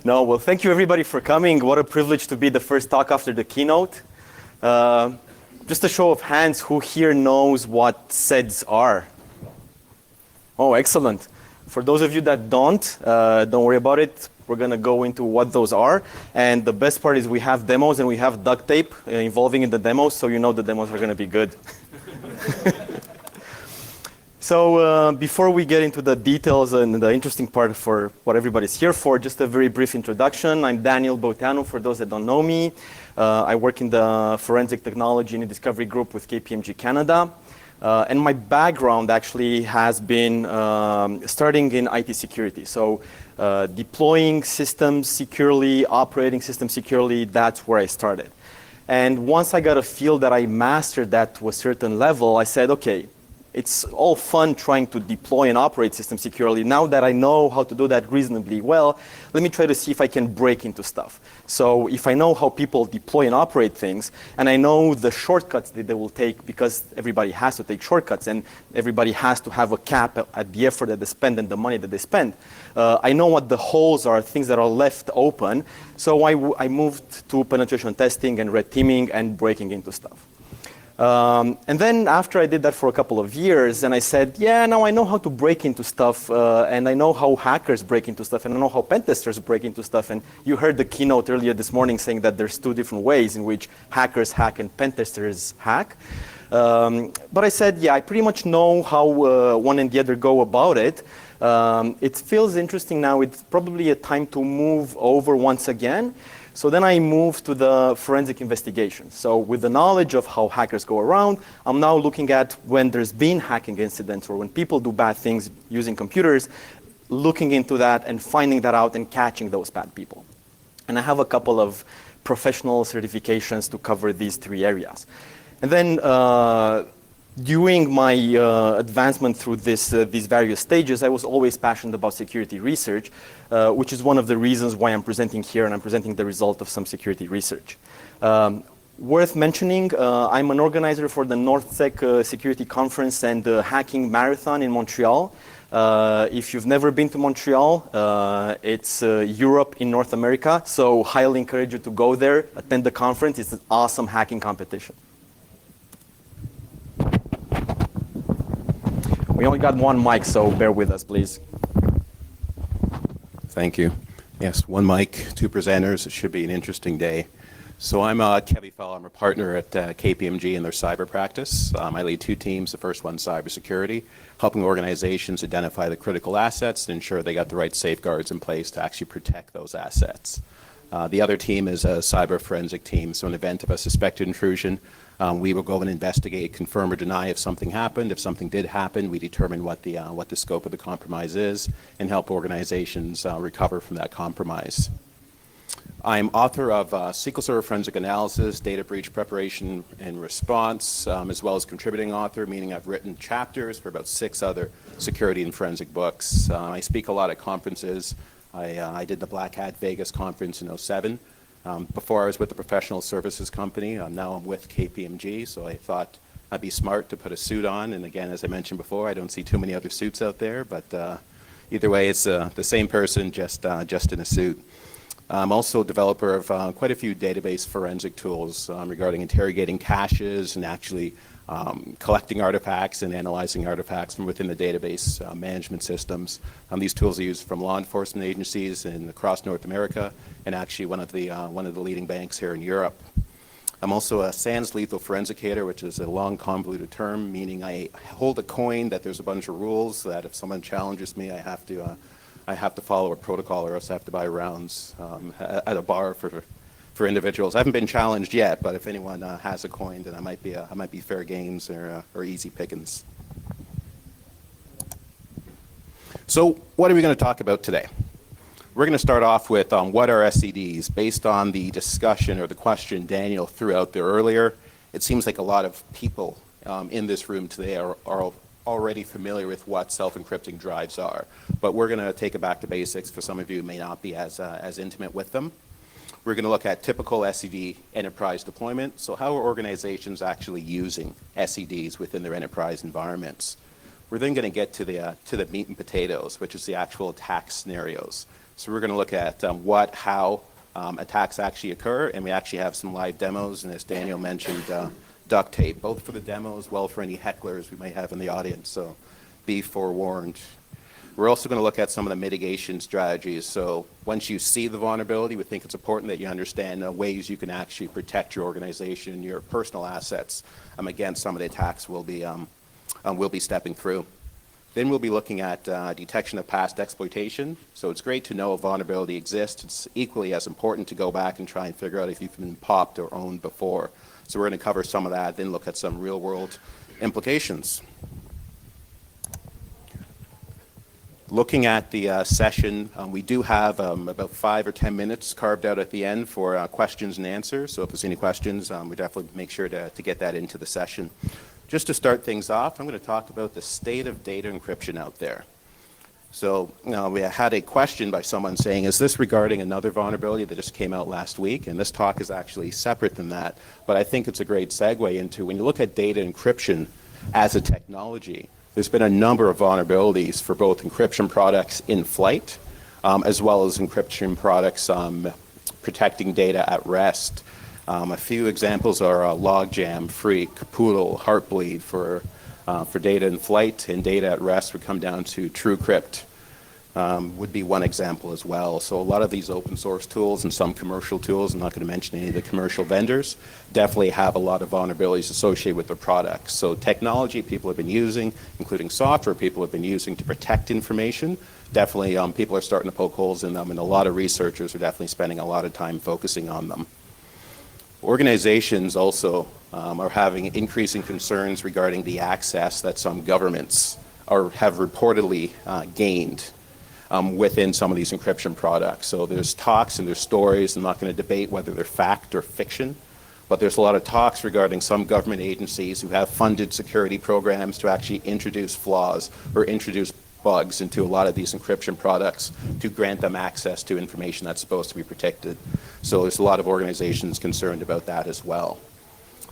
No, well, thank you everybody for coming. What a privilege to be the first talk after the keynote. Just a show of hands, who here knows what SEDs are? Oh, excellent. For those of you that don't worry about it. We're going to go into what those are. And the best part is we have demos and we have duct tape involving in the demos, so you know the demos are going to be good. So before we get into the details and the interesting part for what everybody's here for, just a very brief introduction. I'm Daniel Boteanu, for those that don't know me. I work in the Forensic Technology and Discovery Group with KPMG Canada. And my background actually has been starting in IT security. So deploying systems securely, operating systems securely, that's where I started. And once I got a feel that I mastered that to a certain level, I said, okay, it's all fun trying to deploy and operate systems securely. Now that I know how to do that reasonably well, let me try to see if I can break into stuff. So if I know how people deploy and operate things, and I know the shortcuts that they will take, because everybody has to take shortcuts and everybody has to have a cap at the effort that they spend and the money that they spend, I know what the holes are, things that are left open. So I moved to penetration testing and red teaming and breaking into stuff. And then after I did that for a couple of years, and I said, yeah, now I know how to break into stuff, and I know how hackers break into stuff, and I know how pen testers break into stuff. And you heard the keynote earlier this morning saying that there's two different ways in which hackers hack and pen testers hack. But I said, yeah, I pretty much know how one and the other go about it. It feels interesting now. It's probably a time to move over once again. So then I moved to the forensic investigation. So with the knowledge of how hackers go around, I'm now looking at when there's been hacking incidents or when people do bad things using computers, looking into that and finding that out and catching those bad people. And I have a couple of professional certifications to cover these three areas. And then during my advancement through these various stages, I was always passionate about security research, which is one of the reasons why I'm presenting here, and I'm presenting the result of some security research. Worth mentioning, I'm an organizer for the NorthSec Security Conference and Hacking Marathon in Montreal. If you've never been to Montreal, it's Europe in North America, so highly encourage you to go there, attend the conference. It's an awesome hacking competition. We only got one mic, so bear with us, please. Thank you. Yes, one mic, two presenters. It should be an interesting day. So I'm Kevin Fell. I'm a partner at KPMG in their cyber practice. I lead two teams. The first one, cybersecurity, helping organizations identify the critical assets and ensure they got the right safeguards in place to actually protect those assets. The other team is a cyber forensic team. So in the event of a suspected intrusion, we will go and investigate, confirm or deny if something happened. If something did happen, we determine what the scope of the compromise is and help organizations recover from that compromise. I'm author of SQL Server Forensic Analysis, Data Breach Preparation and Response, as well as contributing author, meaning I've written chapters for about 6 other security and forensic books. I speak a lot at conferences. I did the Black Hat Vegas conference in 2007. Before I was with a professional services company. Now I'm with KPMG, so I thought I'd be smart to put a suit on. And again, as I mentioned before, I don't see too many other suits out there, but either way, it's the same person, just in a suit. I'm also a developer of quite a few database forensic tools regarding interrogating caches and actually collecting artifacts and analyzing artifacts from within the database management systems. These tools are used from law enforcement agencies across North America, and actually one of the leading banks here in Europe. I'm also a SANS lethal forensicator, which is a long convoluted term, meaning I hold a coin that there's a bunch of rules that if someone challenges me, I have to follow a protocol, or else I have to buy rounds at a bar for individuals. I haven't been challenged yet, but if anyone has a coin, then I might be fair games or easy pickings. So what are we going to talk about today? We're going to start off with what are SEDs. Based on the discussion or the question Daniel threw out there earlier, it seems like a lot of people in this room today are already familiar with what self-encrypting drives are. But we're going to take it back to basics. For some of you who may not be as intimate with them. We're going to look at typical SED enterprise deployment. So how are organizations actually using SEDs within their enterprise environments? We're then going to get to the meat and potatoes, which is the actual attack scenarios. So we're going to look at how attacks actually occur, and we actually have some live demos, and as Daniel mentioned, duct tape, both for the demo as well for any hecklers we might have in the audience, so be forewarned. We're also going to look at some of the mitigation strategies. So once you see the vulnerability, we think it's important that you understand ways you can actually protect your organization and your personal assets against some of the attacks we'll be stepping through. Then we'll be looking at detection of past exploitation. So it's great to know a vulnerability exists. It's equally as important to go back and try and figure out if you've been popped or owned before. So we're going to cover some of that, then look at some real-world implications. Looking at the session, we do have about 5 or 10 minutes carved out at the end for questions and answers. So if there's any questions, we definitely make sure to get that into the session. Just to start things off, I'm going to talk about the state of data encryption out there. So we had a question by someone saying, is this regarding another vulnerability that just came out last week? And this talk is actually separate than that. But I think it's a great segue into when you look at data encryption as a technology, there's been a number of vulnerabilities for both encryption products in flight, as well as encryption products protecting data at rest. A few examples are Logjam, Freak, Poodle, Heartbleed for data in flight, and data at rest would come down to TrueCrypt. Would be one example as well. So a lot of these open source tools and some commercial tools, I'm not going to mention any of the commercial vendors, definitely have a lot of vulnerabilities associated with their products. So technology people have been using, including software people have been using to protect information, definitely people are starting to poke holes in them, and a lot of researchers are definitely spending a lot of time focusing on them. Organizations also are having increasing concerns regarding the access that some governments have reportedly gained within some of these encryption products. So there's talks and there's stories. I'm not going to debate whether they're fact or fiction, but there's a lot of talks regarding some government agencies who have funded security programs to actually introduce flaws or introduce bugs into a lot of these encryption products to grant them access to information that's supposed to be protected. So there's a lot of organizations concerned about that as well.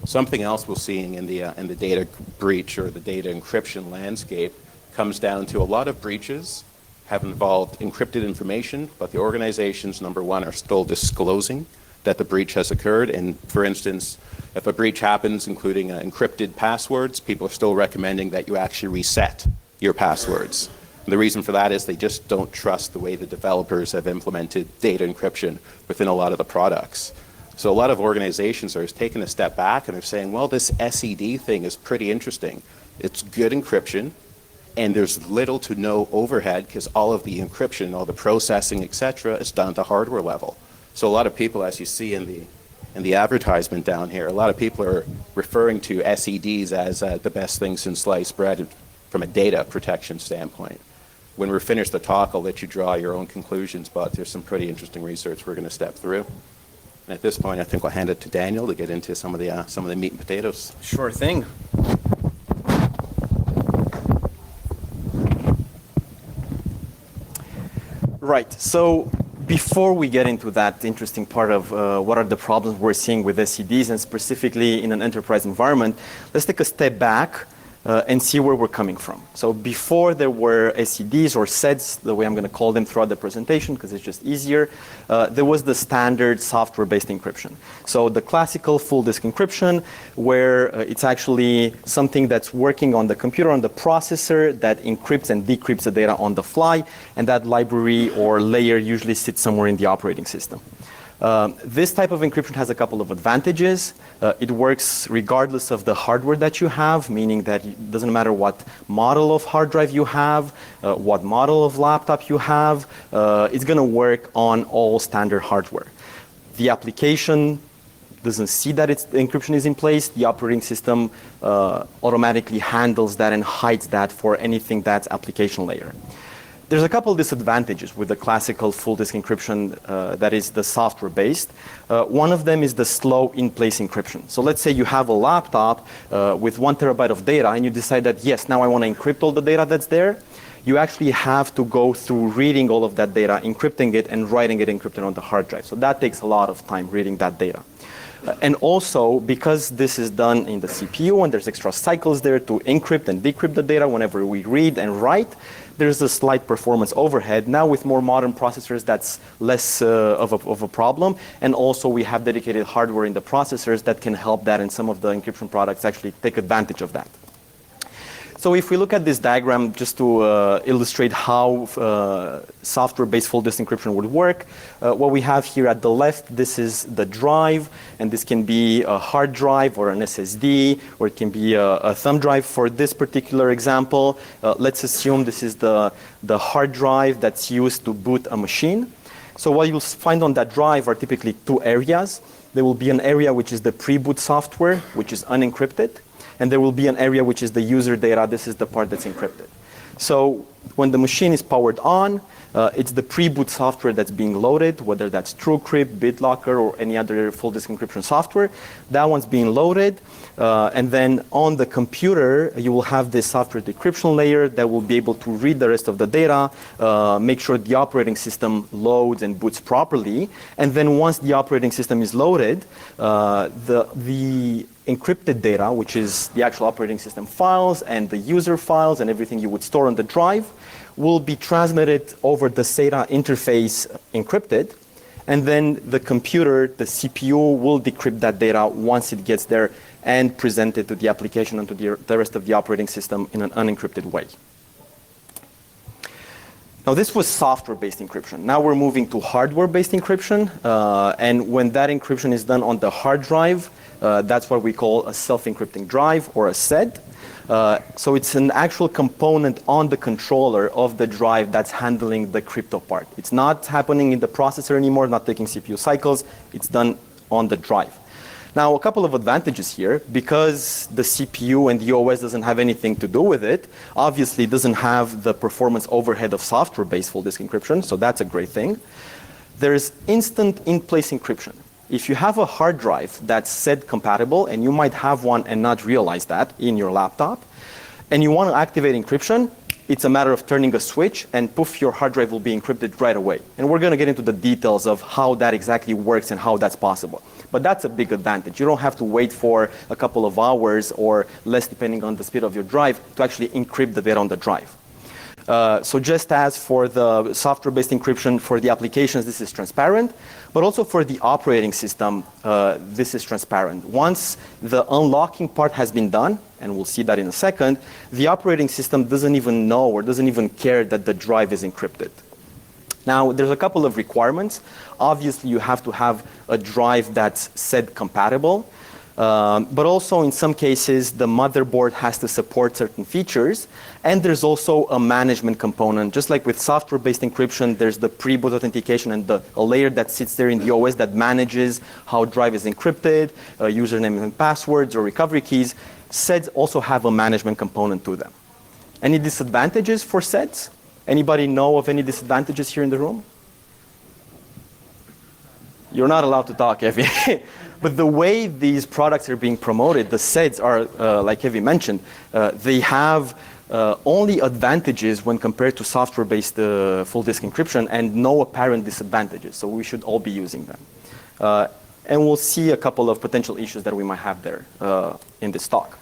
Something else we're seeing in the data breach or the data encryption landscape comes down to a lot of breaches have involved encrypted information, but the organizations, number one, are still disclosing that the breach has occurred. And for instance, if a breach happens, including encrypted passwords, people are still recommending that you actually reset your passwords. And the reason for that is they just don't trust the way the developers have implemented data encryption within a lot of the products. So a lot of organizations are taking a step back and they're saying, well, this SED thing is pretty interesting. It's good encryption, and there's little to no overhead because all of the encryption, all the processing, et cetera, is done at the hardware level. So a lot of people, as you see in the advertisement down here, a lot of people are referring to SEDs as the best thing since sliced bread from a data protection standpoint. When we're finished the talk, I'll let you draw your own conclusions, but there's some pretty interesting research we're going to step through. And at this point, I think I'll hand it to Daniel to get into some of the meat and potatoes. Sure thing. Right. So before we get into that interesting part of what are the problems we're seeing with SEDs and specifically in an enterprise environment, let's take a step back and see where we're coming from. So before there were SEDs or SEDs, the way I'm going to call them throughout the presentation because it's just easier, there was the standard software-based encryption. So the classical full disk encryption where it's actually something that's working on the computer, on the processor that encrypts and decrypts the data on the fly, and that library or layer usually sits somewhere in the operating system. This type of encryption has a couple of advantages. It works regardless of the hardware that you have, meaning that it doesn't matter what model of hard drive you have, what model of laptop you have, it's going to work on all standard hardware. The application doesn't see that the encryption is in place. The operating system automatically handles that and hides that for anything that's application layer. There's a couple of disadvantages with the classical full disk encryption that is the software based. One of them is the slow in-place encryption. So let's say you have a laptop with 1 terabyte of data and you decide that, yes, now I want to encrypt all the data that's there. You actually have to go through reading all of that data, encrypting it, and writing it encrypted on the hard drive. So that takes a lot of time reading that data. And also, because this is done in the CPU and there's extra cycles there to encrypt and decrypt the data whenever we read and write, there's a slight performance overhead. Now with more modern processors, that's less of a problem. And also we have dedicated hardware in the processors that can help that, and some of the encryption products actually take advantage of that. So if we look at this diagram just to illustrate how software-based full disk encryption would work, what we have here at the left, this is the drive, and this can be a hard drive or an SSD, or it can be a thumb drive. For this particular example, let's assume this is the hard drive that's used to boot a machine. So what you'll find on that drive are typically two areas. There will be an area which is the pre-boot software, which is unencrypted. And there will be an area which is the user data. This is the part that's encrypted. So when the machine is powered on, it's the pre-boot software that's being loaded, whether that's TrueCrypt, BitLocker, or any other full disk encryption software. That one's being loaded. And then on the computer, you will have this software decryption layer that will be able to read the rest of the data, make sure the operating system loads and boots properly. And then once the operating system is loaded, the encrypted data, which is the actual operating system files and the user files and everything you would store on the drive, will be transmitted over the SATA interface encrypted. And then the computer, the CPU, will decrypt that data once it gets there and present it to the application and to the rest of the operating system in an unencrypted way. Now, this was software-based encryption. Now we're moving to hardware-based encryption. And when that encryption is done on the hard drive, that's what we call a self-encrypting drive, or a SED. So it's an actual component on the controller of the drive that's handling the crypto part. It's not happening in the processor anymore, not taking CPU cycles. It's done on the drive. Now, a couple of advantages here. Because the CPU and the OS doesn't have anything to do with it, obviously it doesn't have the performance overhead of software-based full disk encryption, so that's a great thing. There's instant in-place encryption. If you have a hard drive that's SED compatible, and you might have one and not realize that in your laptop, and you want to activate encryption, it's a matter of turning a switch, and poof, your hard drive will be encrypted right away. And we're going to get into the details of how that exactly works and how that's possible. But that's a big advantage. You don't have to wait for a couple of hours or less, depending on the speed of your drive, to actually encrypt the data on the drive. So just as for the software-based encryption for the applications, this is transparent, but also for the operating system, this is transparent. Once the unlocking part has been done, and we'll see that in a second, the operating system doesn't even know or doesn't even care that the drive is encrypted. Now, there's a couple of requirements. Obviously, you have to have a drive that's SED compatible. But also, in some cases, the motherboard has to support certain features. And there's also a management component. Just like with software-based encryption, there's the pre-boot authentication and a layer that sits there in the OS that manages how drive is encrypted, username and passwords, or recovery keys. SEDs also have a management component to them. Any disadvantages for SEDs? Anybody know of any disadvantages here in the room? You're not allowed to talk, Evie. But the way these products are being promoted, the SEDs are, like Evie mentioned, they have only advantages when compared to software-based full disk encryption, and no apparent disadvantages. So we should all be using them. And we'll see a couple of potential issues that we might have there in this talk.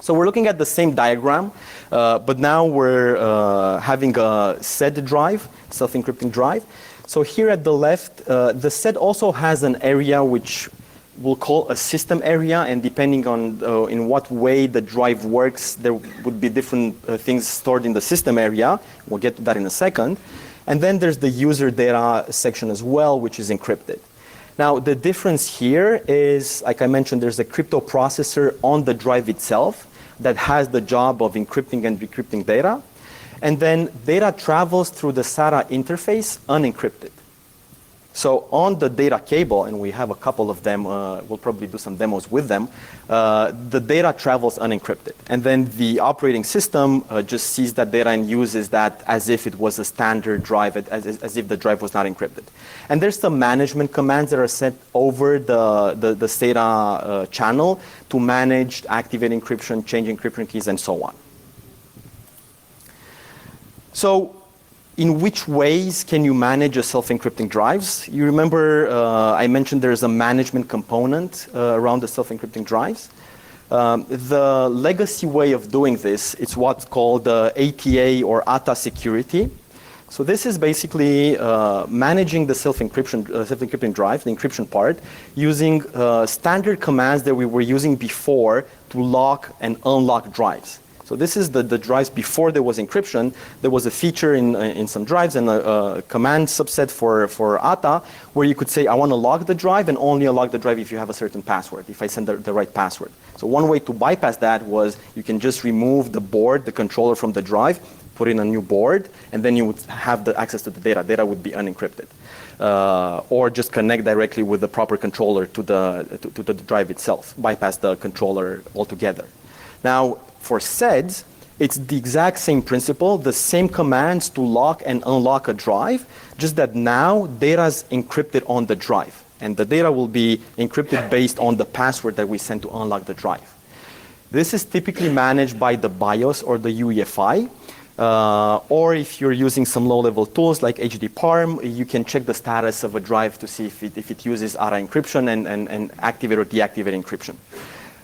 So we're looking at the same diagram, but now we're having a SED drive, self-encrypting drive. So here at the left, the SED also has an area which we'll call a system area, and depending on in what way the drive works, there would be different things stored in the system area. We'll get to that in a second. And then there's the user data section as well, which is encrypted. Now, the difference here is, like I mentioned, there's a crypto processor on the drive itself that has the job of encrypting and decrypting data. And then data travels through the SATA interface unencrypted. So on the data cable, and we have a couple of them, we'll probably do some demos with them, the data travels unencrypted. And then the operating system just sees that data and uses that as if it was a standard drive, as if the drive was not encrypted. And there's some management commands that are sent over the SATA channel to manage, activate encryption, change encryption keys, and so on. So in which ways can you manage a self-encrypting drives? You remember I mentioned there's a management component around the self-encrypting drives. The legacy way of doing this is what's called ATA or ATA security. So this is basically managing the self-encrypting drive, the encryption part, using standard commands that we were using before to lock and unlock drives. So this is the drives before there was encryption. There was a feature in some drives and a command subset for ATA where you could say, I want to lock the drive and only unlock the drive if you have a certain password, if I send the right password. So one way to bypass that was you can just remove the board, the controller from the drive, put in a new board, and then you would have the access to the data. Data would be unencrypted. Or just connect directly with the proper controller to the drive itself, bypass the controller altogether. Now, for SEDs, it's the exact same principle, the same commands to lock and unlock a drive, just that now data is encrypted on the drive. And the data will be encrypted based on the password that we send to unlock the drive. This is typically managed by the BIOS or the UEFI. Or if you're using some low-level tools like HDParm, you can check the status of a drive to see if it uses ATA encryption and activate or deactivate encryption.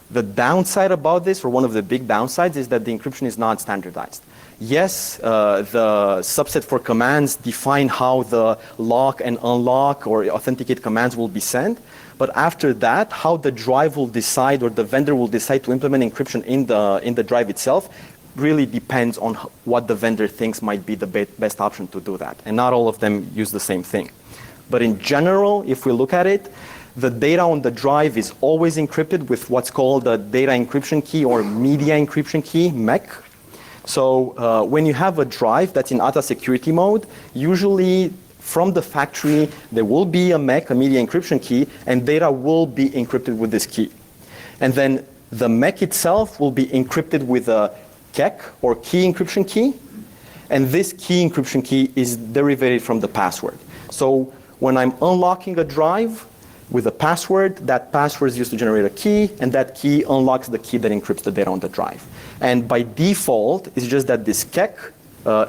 The downside about this, or one of the big downsides, is that the encryption is not standardized. Yes, the subset for commands define how the lock and unlock or authenticate commands will be sent, but after that, how the drive will decide or the vendor will decide to implement encryption in the drive itself really depends on what the vendor thinks might be the best option to do that. And not all of them use the same thing. But in general, if we look at it, the data on the drive is always encrypted with what's called a data encryption key or media encryption key, MEC. So when you have a drive that's in ATA security mode, usually from the factory, there will be a MEC, a media encryption key, and data will be encrypted with this key. And then the MEC itself will be encrypted with a KEK or key encryption key, and this key encryption key is derived from the password. So when I'm unlocking a drive with a password, that password is used to generate a key, and that key unlocks the key that encrypts the data on the drive. And by default, it's just that this KEK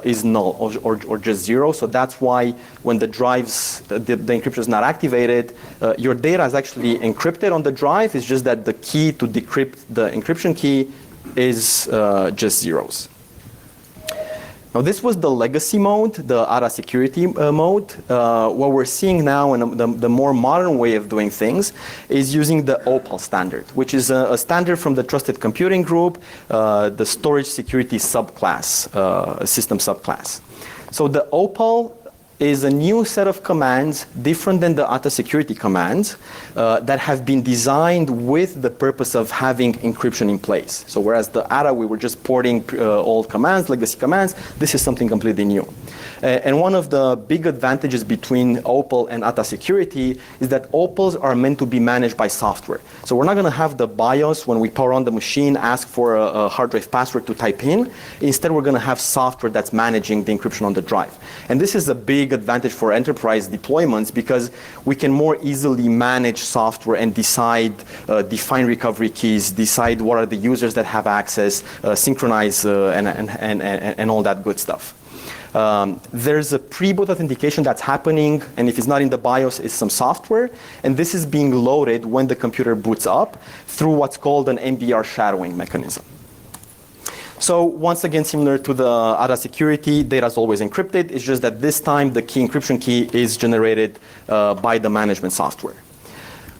is null or just zero. So that's why when the drives, the encryption is not activated, your data is actually encrypted on the drive. It's just that the key to decrypt the encryption key is just zeros. Now this was the legacy mode, the ATA security mode. What we're seeing now, and the more modern way of doing things, is using the OPAL standard, which is a standard from the Trusted Computing Group, the storage security subclass, system subclass. So the OPAL is a new set of commands different than the ATA security commands that have been designed with the purpose of having encryption in place. So whereas the ATA, we were just porting old commands, legacy commands, this is something completely new. And one of the big advantages between OPAL and ATA security is that OPALs are meant to be managed by software. So we're not going to have the BIOS when we power on the machine ask for a hard drive password to type in. Instead, we're going to have software that's managing the encryption on the drive. And this is a big advantage for enterprise deployments because we can more easily manage software and decide, define recovery keys, decide what are the users that have access, synchronize and all that good stuff. There's a pre-boot authentication that's happening, and if it's not in the BIOS, it's some software, and this is being loaded when the computer boots up through what's called an MBR shadowing mechanism. So once again, similar to the ATA security, data is always encrypted. It's just that this time the key encryption key is generated by the management software.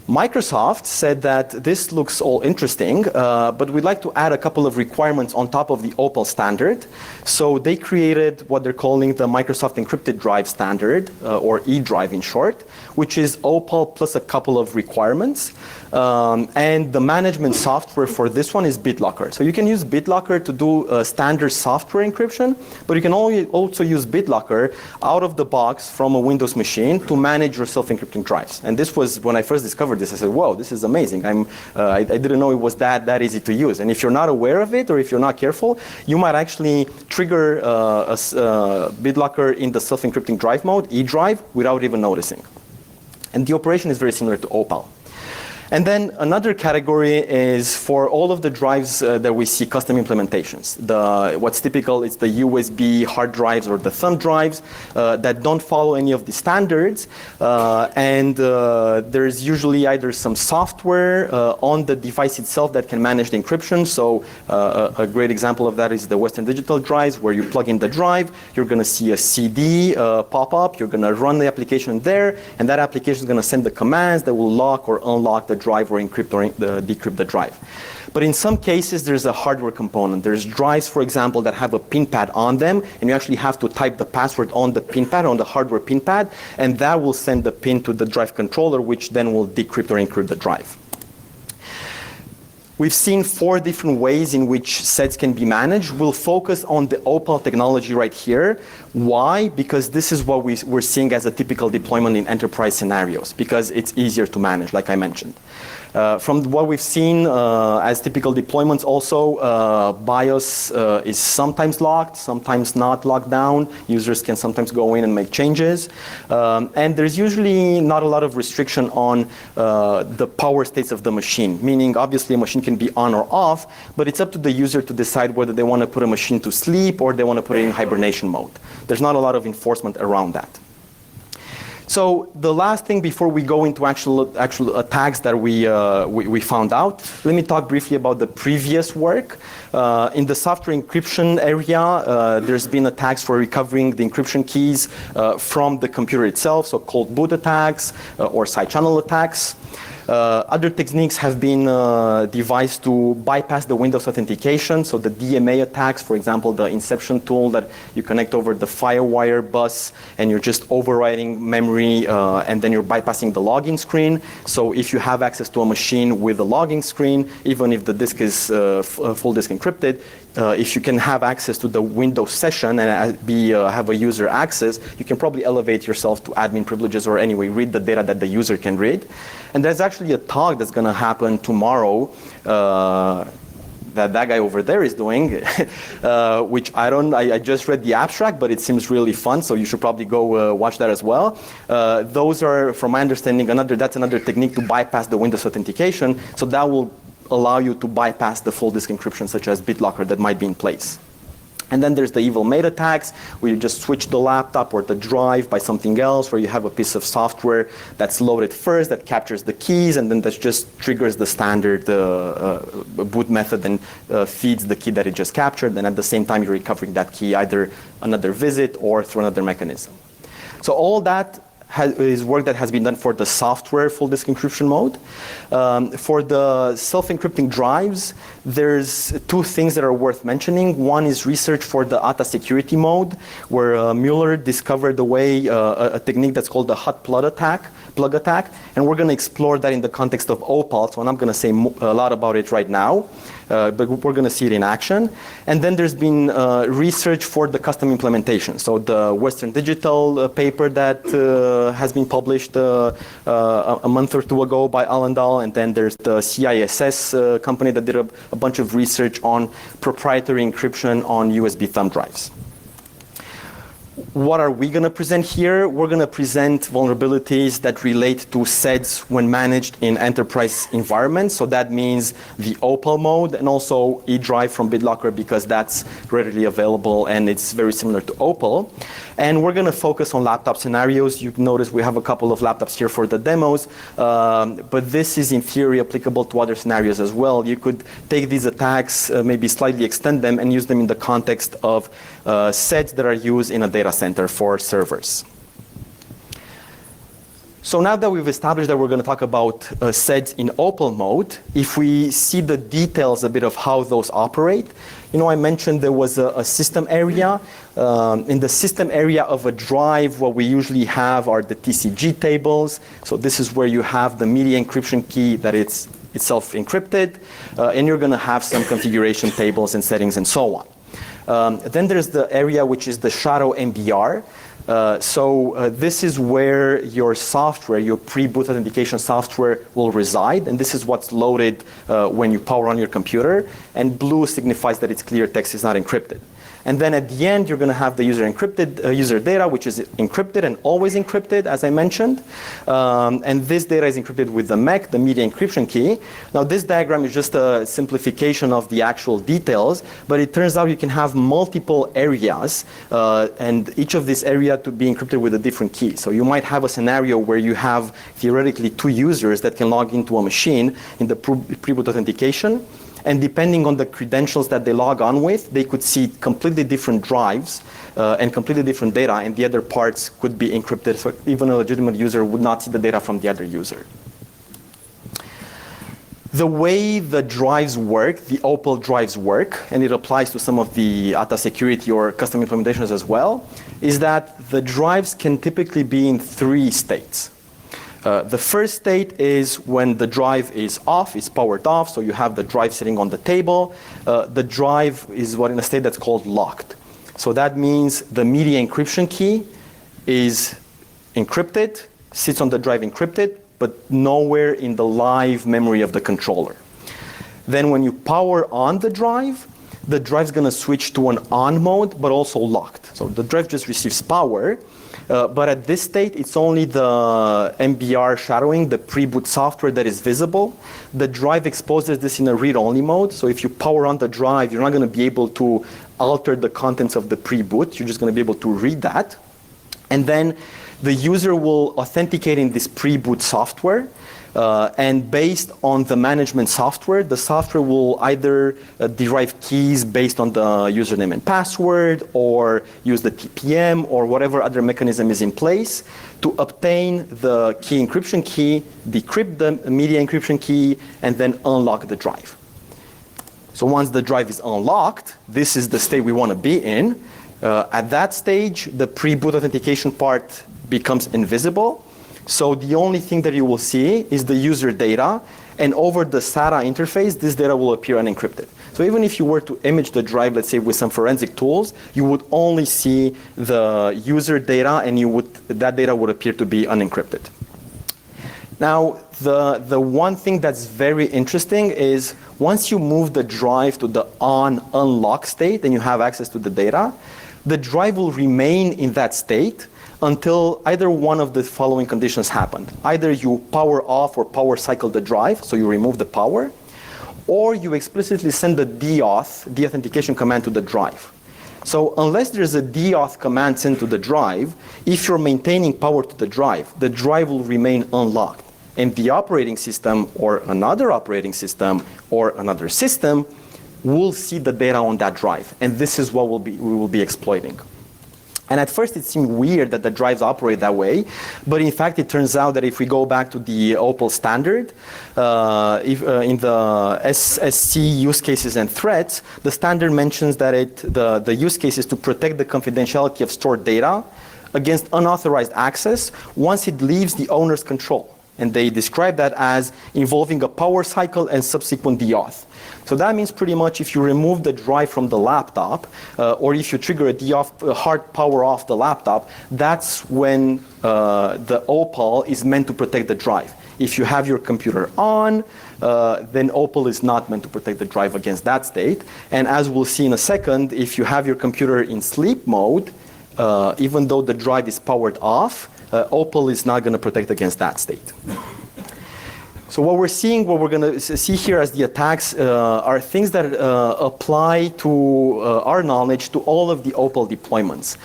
Microsoft said that this looks all interesting, but we'd like to add a couple of requirements on top of the OPAL standard. So they created what they're calling the Microsoft Encrypted Drive Standard, or eDrive in short, which is OPAL plus a couple of requirements. And the management software for this one is BitLocker. So you can use BitLocker to do standard software encryption, but you can also use BitLocker out of the box from a Windows machine to manage your self-encrypting drives. And this was, when I first discovered this, I said, whoa, this is amazing. I didn't know it was that easy to use. And if you're not aware of it, or if you're not careful, you might actually trigger a BitLocker in the self-encrypting drive mode, eDrive, without even noticing. And the operation is very similar to OPAL. And then another category is for all of the drives that we see custom implementations. What's typical is the USB hard drives or the thumb drives that don't follow any of the standards. There's usually either some software on the device itself that can manage the encryption. So a great example of that is the Western Digital drives, where you plug in the drive, you're going to see a CD pop up, you're going to run the application there, and that application is going to send the commands that will lock or unlock the drive or encrypt or decrypt the drive. But in some cases, there's a hardware component. There's drives, for example, that have a pin pad on them, and you actually have to type the password on the pin pad, on the hardware pin pad, and that will send the pin to the drive controller, which then will decrypt or encrypt the drive. We've seen 4 different ways in which SEDs can be managed. We'll focus on the Opal technology right here. Why? Because this is what we're seeing as a typical deployment in enterprise scenarios, because it's easier to manage, like I mentioned. From what we've seen as typical deployments also, BIOS is sometimes locked, sometimes not locked down. Users can sometimes go in and make changes. And there's usually not a lot of restriction on the power states of the machine, meaning obviously a machine can be on or off, but it's up to the user to decide whether they want to put a machine to sleep or they want to put it in hibernation mode. There's not a lot of enforcement around that. So the last thing before we go into actual attacks that we found out, let me talk briefly about the previous work. In the software encryption area, there's been attacks for recovering the encryption keys from the computer itself, so cold boot attacks or side channel attacks. Other techniques have been devised to bypass the Windows authentication. So the DMA attacks, for example, the Inception tool that you connect over the FireWire bus and you're just overriding memory and then you're bypassing the login screen. So if you have access to a machine with a login screen, even if the disk is full disk encrypted, if you can have access to the Windows session and have a user access, you can probably elevate yourself to admin privileges or anyway read the data that the user can read. And there's actually a talk that's going to happen tomorrow that guy over there is doing, which I just read the abstract, but it seems really fun, so you should probably go watch that as well. Those are, from my understanding, that's another technique to bypass the Windows authentication, so that will allow you to bypass the full disk encryption, such as BitLocker, that might be in place. And then there's the evil mate attacks, where you just switch the laptop or the drive by something else, where you have a piece of software that's loaded first, that captures the keys, and then that just triggers the standard boot method and feeds the key that it just captured. And at the same time, you're recovering that key either another visit or through another mechanism. So all that is work that has been done for the software full disk encryption mode. For the self-encrypting drives, there's 2 things that are worth mentioning. One is research for the ATA security mode, where Mueller discovered a technique that's called the hot plug attack, and we're going to explore that in the context of Opal, so I'm not going to say a lot about it right now. But we're going to see it in action. And then there's been research for the custom implementation. So the Western Digital paper that has been published a month or 2 ago by Allendal, and then there's the CISS company that did a bunch of research on proprietary encryption on USB thumb drives. What are we going to present here? We're going to present vulnerabilities that relate to SEDs when managed in enterprise environments. So that means the Opal mode and also eDrive from BitLocker, because that's readily available and it's very similar to Opal. And we're going to focus on laptop scenarios. You can notice we have a couple of laptops here for the demos, but this is in theory applicable to other scenarios as well. You could take these attacks, maybe slightly extend them and use them in the context of SEDs that are used in a data center for servers. So now that we've established that we're going to talk about SEDs in Opal mode, if we see the details a bit of how those operate, I mentioned there was a system area. In the system area of a drive, what we usually have are the TCG tables. So this is where you have the media encryption key that it's itself encrypted, and you're going to have some configuration tables and settings and so on. Then there's the area which is the shadow MBR. This is where your software, your pre-boot authentication software will reside, and this is what's loaded when you power on your computer, and blue signifies that its clear text is not encrypted. And then at the end, you're going to have the user encrypted user data, which is encrypted and always encrypted, as I mentioned. And this data is encrypted with the MEC, the media encryption key. Now, this diagram is just a simplification of the actual details, but it turns out you can have multiple areas, and each of these areas to be encrypted with a different key. So you might have a scenario where you have theoretically 2 users that can log into a machine in the pre-boot authentication. And depending on the credentials that they log on with, they could see completely different drives and completely different data, and the other parts could be encrypted, so even a legitimate user would not see the data from the other user. The way the drives work, the Opal drives work, and it applies to some of the ATA security or custom implementations as well, is that the drives can typically be in 3 states. The first state is when the drive is off, it's powered off, so you have the drive sitting on the table. The drive is in a state that's called locked. So that means the media encryption key is encrypted, sits on the drive encrypted, but nowhere in the live memory of the controller. Then when you power on the drive's going to switch to an on mode, but also locked. So the drive just receives power. But at this state, it's only the MBR shadowing, the pre-boot software that is visible. The drive exposes this in a read-only mode. So if you power on the drive, you're not going to be able to alter the contents of the pre-boot. You're just going to be able to read that. And then the user will authenticate in this pre-boot software. And based on the management software, the software will either derive keys based on the username and password, or use the TPM, or whatever other mechanism is in place to obtain the key encryption key, decrypt the media encryption key, and then unlock the drive. So once the drive is unlocked, this is the state we want to be in. At that stage, the pre-boot authentication part becomes invisible. So the only thing that you will see is the user data, and over the SATA interface, this data will appear unencrypted. So even if you were to image the drive, let's say with some forensic tools, you would only see the user data, and that data would appear to be unencrypted. Now, the one thing that's very interesting is once you move the drive to the on-unlock state and you have access to the data, the drive will remain in that state until either one of the following conditions happen. Either you power off or power cycle the drive, so you remove the power, or you explicitly send the deauthentication command to the drive. So unless there's a deauth command sent to the drive, if you're maintaining power to the drive will remain unlocked. And the operating system or another operating system or another system will see the data on that drive. And this is what we will be exploiting. And at first it seemed weird that the drives operate that way, but in fact it turns out that if we go back to the Opal standard, in the SC use cases and threats, the standard mentions that the use case is to protect the confidentiality of stored data against unauthorized access once it leaves the owner's control. And they describe that as involving a power cycle and subsequent deauth. So that means pretty much if you remove the drive from the laptop, or if you trigger a hard power off the laptop, that's when the Opal is meant to protect the drive. If you have your computer on, then Opal is not meant to protect the drive against that state. And as we'll see in a second, if you have your computer in sleep mode, even though the drive is powered off, Opal is not going to protect against that state. So what we're going to see here as the attacks are things that apply to our knowledge to all of the Opal deployments.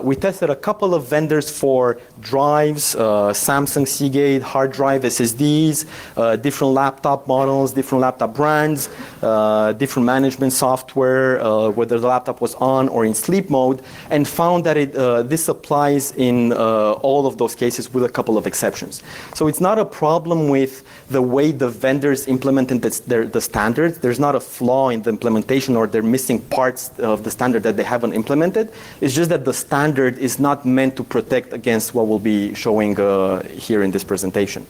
We tested a couple of vendors for drives, Samsung, Seagate, hard drive, SSDs, different laptop models, different laptop brands, different management software, whether the laptop was on or in sleep mode, and found that this applies in all of those cases with a couple of exceptions. So it's not a problem with the way the vendors implemented the standards. There's not a flaw in the implementation or they're missing parts of the standard that they haven't implemented. It's just that the standard is not meant to protect against what we'll be showing here in this presentation.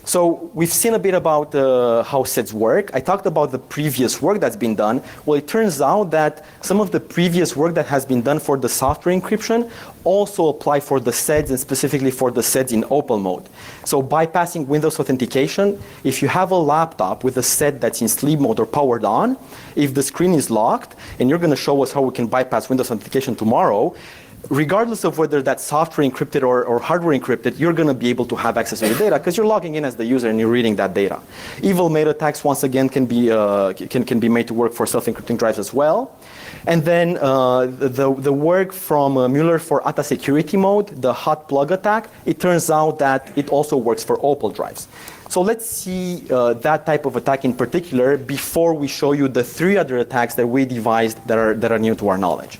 So we've seen a bit about how SEDs work. I talked about the previous work that's been done. Well, it turns out that some of the previous work that has been done for the software encryption also apply for the SEDs and specifically for the SEDs in Opal mode. So bypassing Windows authentication, if you have a laptop with a SED that's in sleep mode or powered on, if the screen is locked, and you're going to show us how we can bypass Windows authentication tomorrow, regardless of whether that's software encrypted or hardware encrypted, you're going to be able to have access to the data because you're logging in as the user and you're reading that data. Evil meta attacks, once again, can be made to work for self-encrypting drives as well. And then the work from Mueller for ATA security mode, the hot plug attack, it turns out that it also works for Opal drives. So let's see that type of attack in particular before we show you the 3 other attacks that we devised that are new to our knowledge.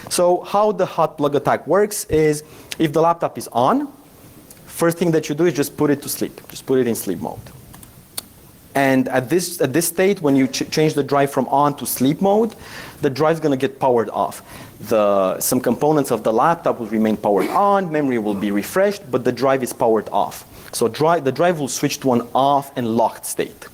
So how the hot plug attack works is if the laptop is on, first thing that you do is just put it to sleep. Just put it in sleep mode. And at this state, when you change the drive from on to sleep mode, the drive's going to get powered off. Some components of the laptop will remain powered on, memory will be refreshed, but the drive is powered off. So the drive will switch to an off and locked state.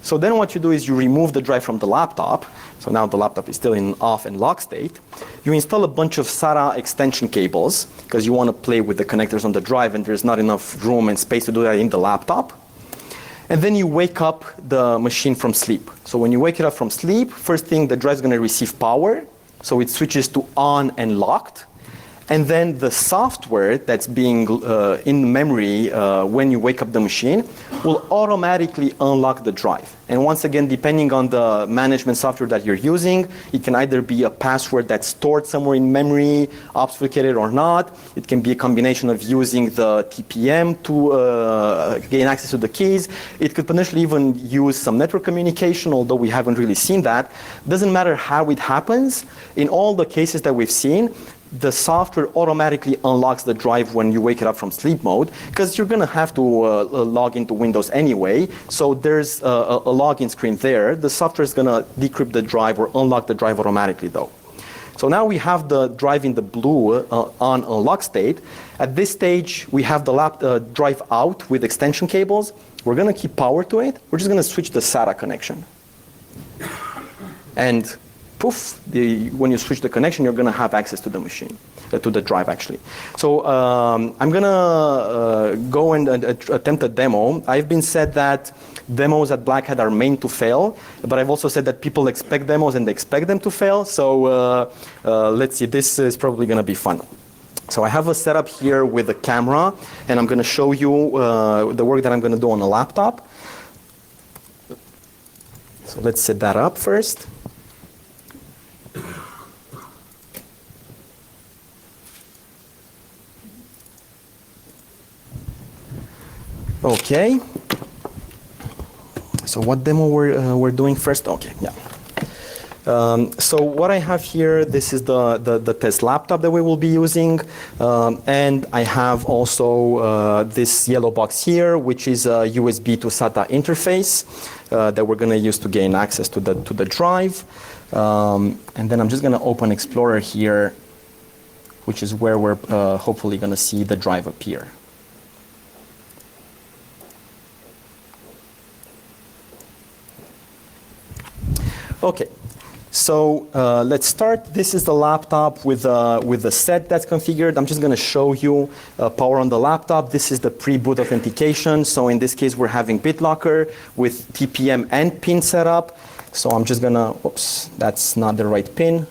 So then what you do is you remove the drive from the laptop. So now the laptop is still in off and lock state. You install a bunch of SATA extension cables because you want to play with the connectors on the drive and there's not enough room and space to do that in the laptop. And then you wake up the machine from sleep. So when you wake it up from sleep, first thing, the drive is going to receive power. So it switches to on and locked. And then the software that's being in memory when you wake up the machine will automatically unlock the drive. And once again, depending on the management software that you're using, it can either be a password that's stored somewhere in memory, obfuscated or not. It can be a combination of using the TPM to gain access to the keys. It could potentially even use some network communication, although we haven't really seen that. Doesn't matter how it happens. In all the cases that we've seen, the software automatically unlocks the drive when you wake it up from sleep mode because you're going to have to log into Windows anyway. So there's a login screen there. The software is going to decrypt the drive or unlock the drive automatically though. So now we have the drive in the blue on unlock state. At this stage, we have the drive out with extension cables. We're going to keep power to it. We're just going to switch the SATA connection. And poof, when you switch the connection, you're going to have access to the machine, to the drive actually. So I'm going to go and attempt a demo. I've been said that demos at Black Hat are meant to fail, but I've also said that people expect demos and they expect them to fail. So let's see, this is probably going to be fun. So I have a setup here with a camera, and I'm going to show you the work that I'm going to do on a laptop. So let's set that up first. Okay. So what demo we're doing first? Okay, yeah. So what I have here, this is the test laptop that we will be using, and I have also this yellow box here, which is a USB to SATA interface that we're going to use to gain access to the drive. And then I'm just going to open Explorer here, which is where we're hopefully going to see the drive appear. Okay, so let's start. This is the laptop with the SED that's configured. I'm just going to show you power on the laptop. This is the pre-boot authentication. So in this case, we're having BitLocker with TPM and PIN setup. So I'm just going to, oops, that's not the right PIN.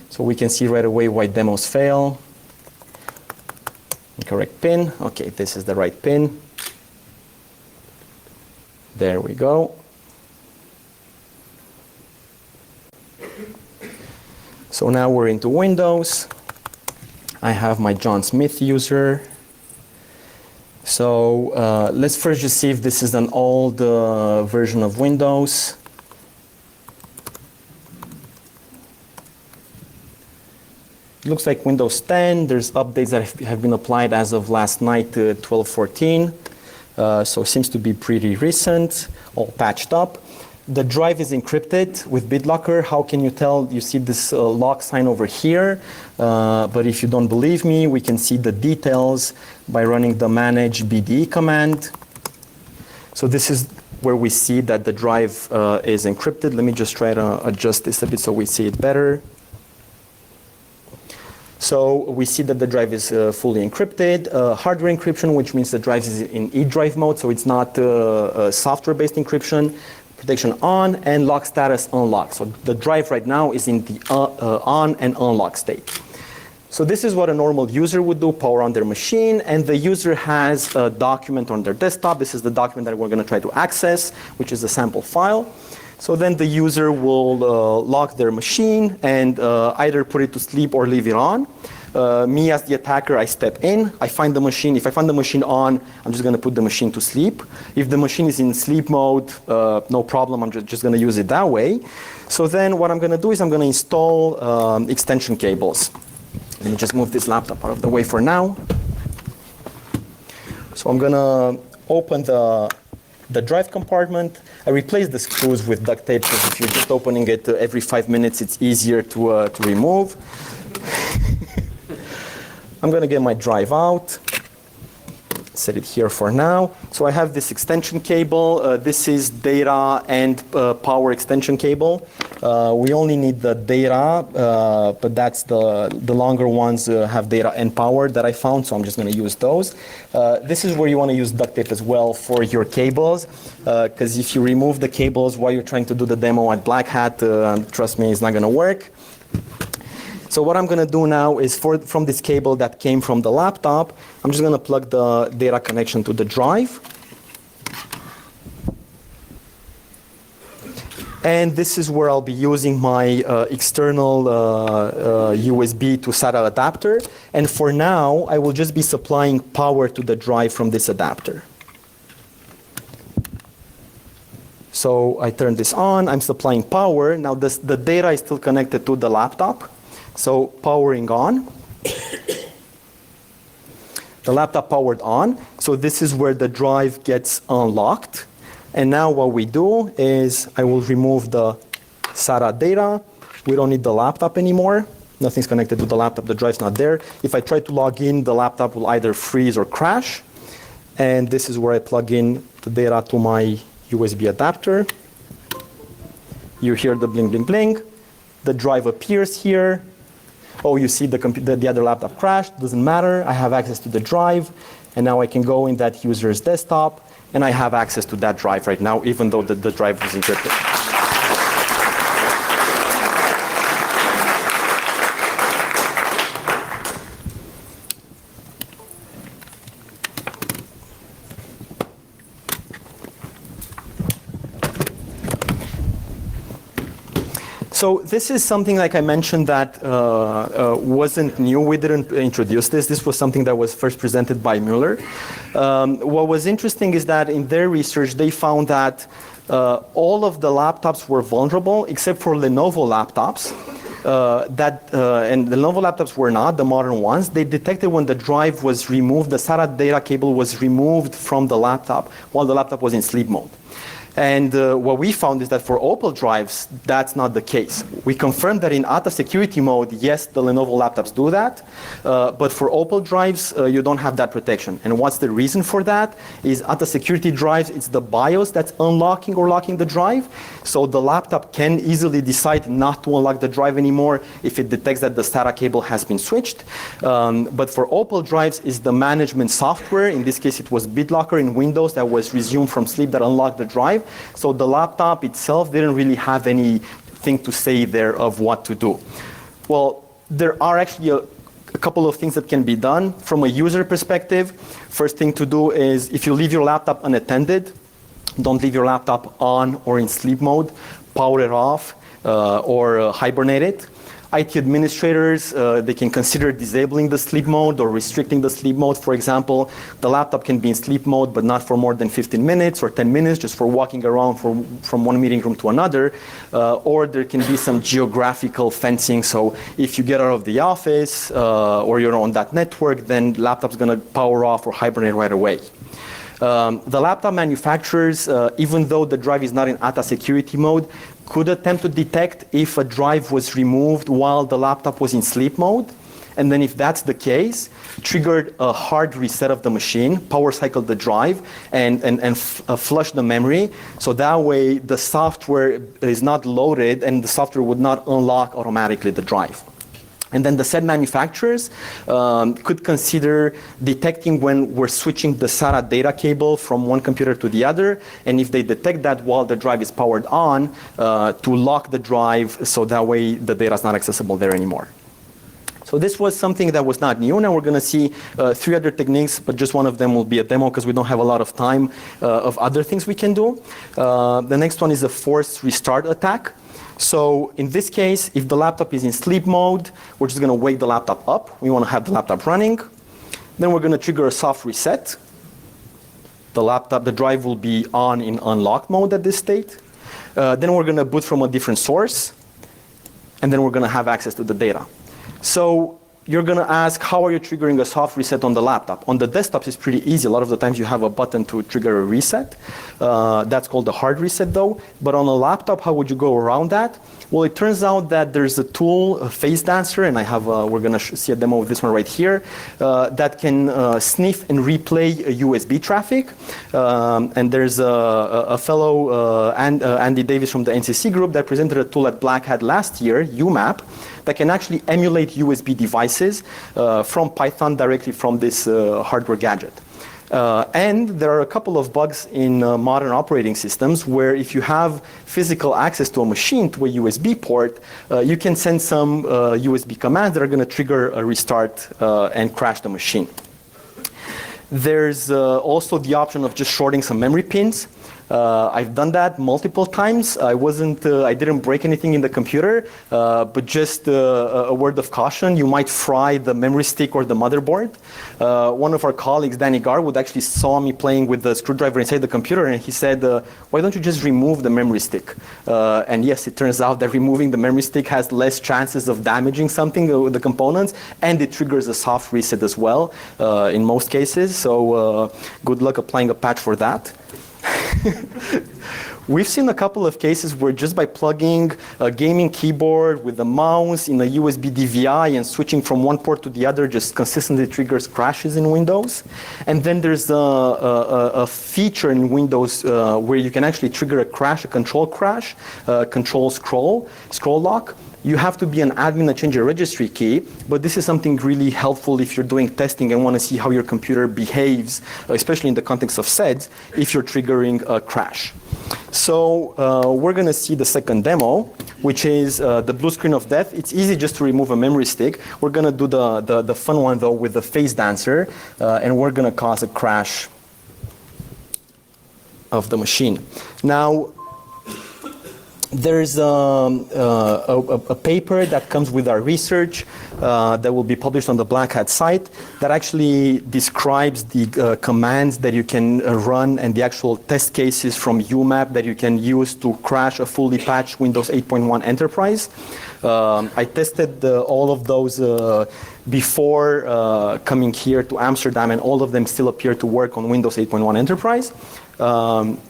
So we can see right away why demos fail. Incorrect PIN. Okay, this is the right PIN. There we go. So now we're into Windows. I have my John Smith user. So let's first just see if this is an old version of Windows. It looks like Windows 10. There's updates that have been applied as of last night, 12.14. So it seems to be pretty recent, all patched up. The drive is encrypted with BitLocker. How can you tell? You see this lock sign over here. But if you don't believe me, we can see the details by running the manage BDE command. So this is where we see that the drive is encrypted. Let me just try to adjust this a bit so we see it better. So we see that the drive is fully encrypted. Hardware encryption, which means the drive is in eDrive mode, so it's not software-based encryption. Protection on, and lock status unlocked. So the drive right now is in the on and unlock state. So this is what a normal user would do, power on their machine, and the user has a document on their desktop. This is the document that we're going to try to access, which is a sample file. So then the user will lock their machine and either put it to sleep or leave it on. Me as the attacker, I step in, I find the machine. If I find the machine on, I'm just going to put the machine to sleep. If the machine is in sleep mode, no problem, I'm just going to use it that way. So then what I'm going to do is I'm going to install extension cables. Let me just move this laptop out of the way for now. So I'm going to open the drive compartment. I replaced the screws with duct tape because if you're just opening it every 5 minutes, it's easier to remove. I'm going to get my drive out, set it here for now. So I have this extension cable. This is data and power extension cable. We only need the data, but that's the longer ones have data and power that I found, so I'm just going to use those. This is where you want to use duct tape as well for your cables, because if you remove the cables while you're trying to do the demo at Black Hat, trust me, it's not going to work. So what I'm going to do now is from this cable that came from the laptop, I'm just going to plug the data connection to the drive. And this is where I'll be using my external USB to SATA adapter. And for now, I will just be supplying power to the drive from this adapter. So I turn this on, I'm supplying power. Now the data is still connected to the laptop. So powering on. The laptop powered on. So this is where the drive gets unlocked. And now what we do is I will remove the SATA data. We don't need the laptop anymore. Nothing's connected to the laptop. The drive's not there. If I try to log in, the laptop will either freeze or crash. And this is where I plug in the data to my USB adapter. You hear the bling, bling, bling. The drive appears here. Oh, you see the other laptop crashed. Doesn't matter. I have access to the drive. And now I can go in that user's desktop. And I have access to that drive right now, even though the drive was encrypted. So this is something, like I mentioned, that wasn't new. We didn't introduce this. This was something that was first presented by Mueller. What was interesting is that in their research, they found that all of the laptops were vulnerable except for Lenovo laptops. And the Lenovo laptops were not, the modern ones. They detected when the drive was removed, the SATA data cable was removed from the laptop while the laptop was in sleep mode. And what we found is that for Opal drives, that's not the case. We confirmed that in ATA security mode, yes, the Lenovo laptops do that. But for Opal drives, you don't have that protection. And what's the reason for that? Is ATA security drives, it's the BIOS that's unlocking or locking the drive. So the laptop can easily decide not to unlock the drive anymore if it detects that the SATA cable has been switched. But for Opal drives, is the management software. In this case, it was BitLocker in Windows that was resumed from sleep that unlocked the drive. So the laptop itself didn't really have anything to say there of what to do. Well, there are actually a couple of things that can be done from a user perspective. First thing to do is if you leave your laptop unattended, don't leave your laptop on or in sleep mode, power it off or hibernate it. IT administrators, they can consider disabling the sleep mode or restricting the sleep mode. For example, the laptop can be in sleep mode, but not for more than 15 minutes or 10 minutes, just for walking around from one meeting room to another. Or there can be some geographical fencing. So if you get out of the office or you're on that network, then the laptop's going to power off or hibernate right away. The laptop manufacturers, even though the drive is not in ATA security mode, could attempt to detect if a drive was removed while the laptop was in sleep mode. And then if that's the case, triggered a hard reset of the machine, power cycle the drive, and flush the memory. So that way the software is not loaded and the software would not unlock automatically the drive. And then the SED manufacturers could consider detecting when we're switching the SATA data cable from one computer to the other. And if they detect that while the drive is powered on, to lock the drive so that way the data is not accessible there anymore. So this was something that was not new. Now we're going to see 3 other techniques, but just one of them will be a demo because we don't have a lot of time of other things we can do. The next one is a forced restart attack. So in this case, if the laptop is in sleep mode, we're just going to wake the laptop up. We want to have the laptop running. Then we're going to trigger a soft reset. The drive will be on in unlocked mode at this state. Then we're going to boot from a different source. And then we're going to have access to the data. So you're going to ask, how are you triggering a soft reset on the laptop? On the desktops, it's pretty easy. A lot of the times you have a button to trigger a reset. That's called the hard reset, though. But on a laptop, how would you go around that? Well, it turns out that there's a tool, a face dancer, and we're going to see a demo of this one right here, that can sniff and replay USB traffic. And there's a fellow, Andy Davis from the NCC group, that presented a tool at Black Hat last year, UMAP, that can actually emulate USB devices from Python directly from this hardware gadget. And there are a couple of bugs in modern operating systems where if you have physical access to a machine, to a USB port, you can send some USB commands that are going to trigger a restart and crash the machine. There's also the option of just shorting some memory pins. I've done that multiple times. I didn't break anything in the computer, but just a word of caution, you might fry the memory stick or the motherboard. One of our colleagues, Danny Garwood, actually saw me playing with the screwdriver inside the computer, and he said, why don't you just remove the memory stick? And yes, it turns out that removing the memory stick has less chances of damaging something with the components, and it triggers a soft reset as well in most cases. So good luck applying a patch for that. We've seen a couple of cases where just by plugging a gaming keyboard with a mouse in a USB DVI and switching from one port to the other just consistently triggers crashes in Windows. And then there's a feature in Windows where you can actually trigger a crash, a control crash, control scroll lock. You have to be an admin to change your registry key, but this is something really helpful if you're doing testing and want to see how your computer behaves, especially in the context of SEDs, if you're triggering a crash. So we're going to see the second demo, which is the blue screen of death. It's easy just to remove a memory stick. We're going to do the fun one, though, with the face dancer, and we're going to cause a crash of the machine. Now, there's a paper that comes with our research that will be published on the Black Hat site that actually describes the commands that you can run and the actual test cases from UMAP that you can use to crash a fully patched Windows 8.1 Enterprise. I tested all of those before coming here to Amsterdam, and all of them still appear to work on Windows 8.1 Enterprise.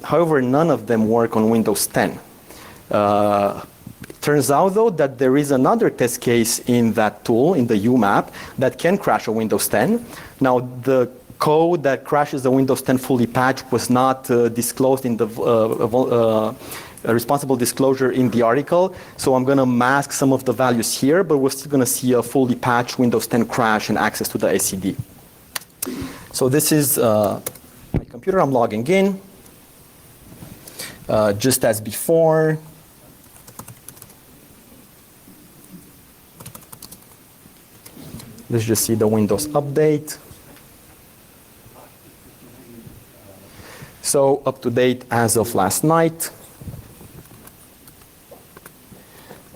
However, none of them work on Windows 10. It turns out, though, that there is another test case in that tool, in the UMAP, that can crash a Windows 10. Now, the code that crashes the Windows 10 fully patched was not disclosed in the responsible disclosure in the article, so I'm going to mask some of the values here, but we're still going to see a fully patched Windows 10 crash and access to the SED. So this is my computer. I'm logging in. Just as before. Let's just see the Windows update. So up to date as of last night.